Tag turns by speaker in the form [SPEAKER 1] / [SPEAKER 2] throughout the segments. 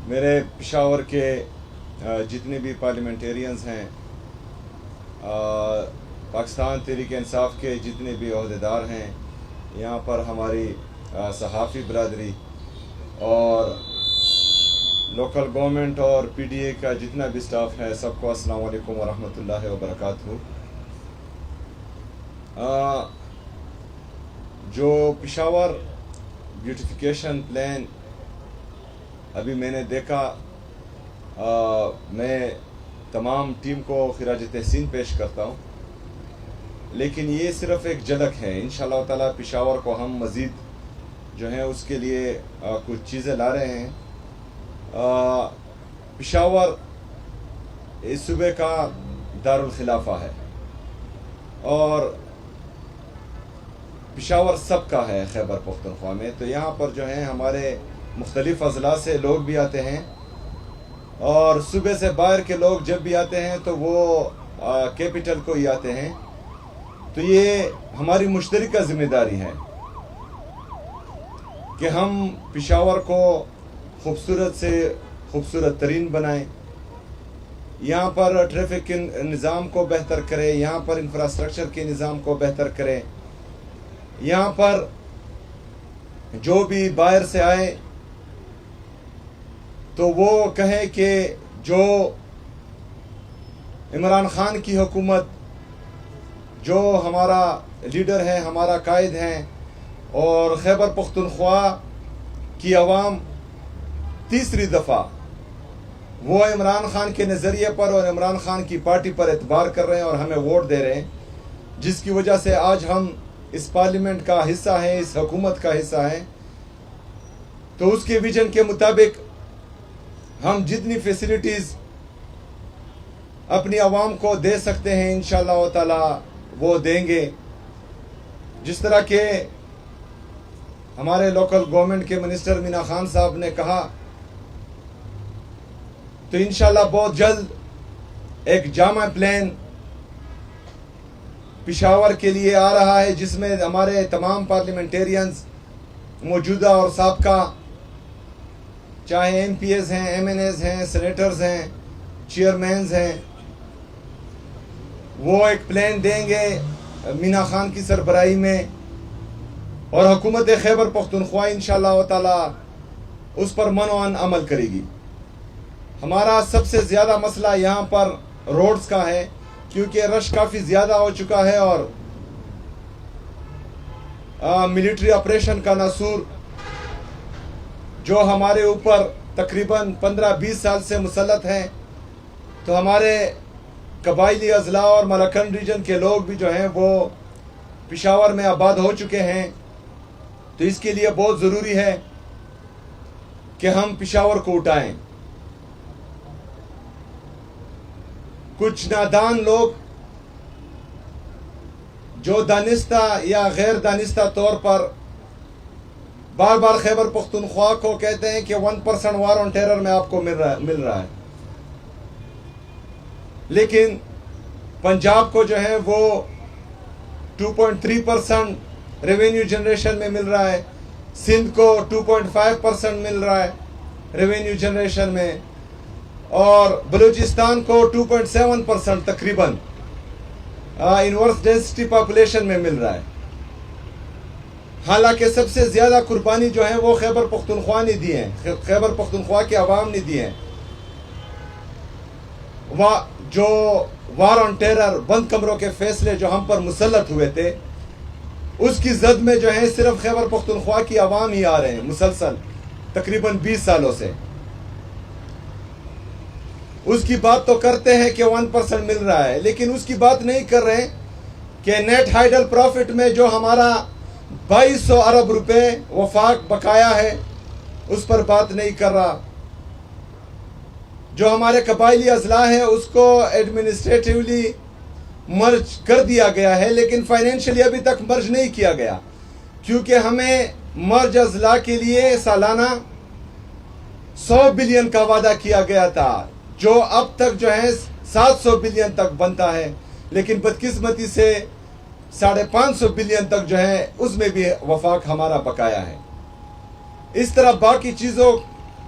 [SPEAKER 1] میرے پشاور کے جتنے بھی پارلیمنٹیرینز ہیں، پاکستان تحریک انصاف کے جتنے بھی عہدیدار ہیں، یہاں پر ہماری صحافی برادری اور لوکل گورنمنٹ اور پی ڈی اے کا جتنا بھی سٹاف ہے، سب کو السلام علیکم ورحمۃ اللہ وبرکاتہ۔ جو پشاور بیوٹیفیکیشن پلان ابھی میں نے دیکھا، میں تمام ٹیم کو خراج تحسین پیش کرتا ہوں، لیکن یہ صرف ایک جھلک ہے۔ انشاءاللہ تعالی پشاور کو ہم مزید جو ہے اس کے لیے کچھ چیزیں لا رہے ہیں۔ پشاور اس صوبے کا دارالخلافہ ہے اور پشاور سب کا ہے خیبر پختونخوا میں، تو یہاں پر جو ہے ہمارے مختلف اضلاع سے لوگ بھی آتے ہیں اور صوبے سے باہر کے لوگ جب بھی آتے ہیں تو وہ کیپٹل کو ہی آتے ہیں۔ تو یہ ہماری مشترکہ ذمہ داری ہے کہ ہم پشاور کو خوبصورت سے خوبصورت ترین بنائیں، یہاں پر ٹریفک کے نظام کو بہتر کریں، یہاں پر انفراسٹرکچر کے نظام کو بہتر کریں، یہاں پر جو بھی باہر سے آئے تو وہ کہیں کہ جو عمران خان کی حکومت، جو ہمارا لیڈر ہے، ہمارا قائد ہیں، اور خیبر پختونخوا کی عوام تیسری دفعہ وہ عمران خان کے نظریے پر اور عمران خان کی پارٹی پر اعتبار کر رہے ہیں اور ہمیں ووٹ دے رہے ہیں، جس کی وجہ سے آج ہم اس پارلیمنٹ کا حصہ ہیں، اس حکومت کا حصہ ہیں۔ تو اس کے ویژن کے مطابق ہم جتنی فیسلٹیز اپنی عوام کو دے سکتے ہیں انشاءاللہ تعالی وہ دیں گے۔ جس طرح کہ ہمارے لوکل گورنمنٹ کے منسٹر مینا خان صاحب نے کہا، تو انشاءاللہ بہت جلد ایک جامع پلان پشاور کے لیے آ رہا ہے، جس میں ہمارے تمام پارلیمنٹیرینز موجودہ اور سابقہ، چاہے ایم پی ایز ہیں، ایم این ایز ہیں، سینیٹرز ہیں، چیئرمینز ہیں، وہ ایک پلان دیں گے مینا خان کی سربراہی میں، اور حکومت خیبر پختونخوا انشاءاللہ تعالی اس پر منوعاً عمل کرے گی۔ ہمارا سب سے زیادہ مسئلہ یہاں پر روڈز کا ہے، کیونکہ رش کافی زیادہ ہو چکا ہے اور ملٹری آپریشن کا ناسور جو ہمارے اوپر تقریباً 15-20 سال سے مسلط ہیں، تو ہمارے قبائلی اضلاع اور ملاکنڈ ریجن کے لوگ بھی جو ہیں وہ پشاور میں آباد ہو چکے ہیں۔ تو اس کے لیے بہت ضروری ہے کہ ہم پشاور کو اٹھائیں۔ کچھ نادان لوگ جو دانستہ یا غیر دانستہ طور پر بار بار خیبر پختونخوا کو کہتے ہیں کہ 1% وار آن ٹیرر میں آپ کو مل رہا ہے، لیکن پنجاب کو جو ہے وہ 2.3% ریونیو جنریشن میں مل رہا ہے، سندھ کو 2.5% مل رہا ہے ریونیو جنریشن میں، اور بلوچستان کو 2.7% تقریباً انورس ڈینسٹی پاپولیشن میں مل رہا ہے۔ حالانکہ سب سے زیادہ قربانی جو ہے وہ خیبر پختونخوا نے دی ہیں، خیبر پختونخوا کے عوام نے دی ہیں۔ جو وار آن ٹیرر، بند کمروں کے فیصلے جو ہم پر مسلط ہوئے تھے، اس کی زد میں جو ہے صرف خیبر پختونخوا کی عوام ہی آ رہے ہیں مسلسل تقریباً 20 سالوں سے۔ اس کی بات تو کرتے ہیں کہ 1% مل رہا ہے، لیکن اس کی بات نہیں کر رہے کہ نیٹ ہائیڈل پروفٹ میں جو ہمارا 2200 ارب روپے وفاق بقایا ہے، اس پر بات نہیں کر رہا۔ جو ہمارے قبائلی اضلاع ہے اس کو ایڈمنسٹریٹیولی مرج کر دیا گیا ہے، لیکن فائنینشلی ابھی تک مرج نہیں کیا گیا، کیونکہ ہمیں مرج اضلاع کے لیے سالانہ 100 بلین کا وعدہ کیا گیا تھا، جو اب تک جو ہے 700 بلین تک بنتا ہے، لیکن بدقسمتی سے 550 بلین تک جو ہے اس میں بھی وفاق ہمارا بقایا ہے۔ اس طرح باقی چیزوں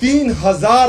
[SPEAKER 1] 3000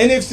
[SPEAKER 1] NFC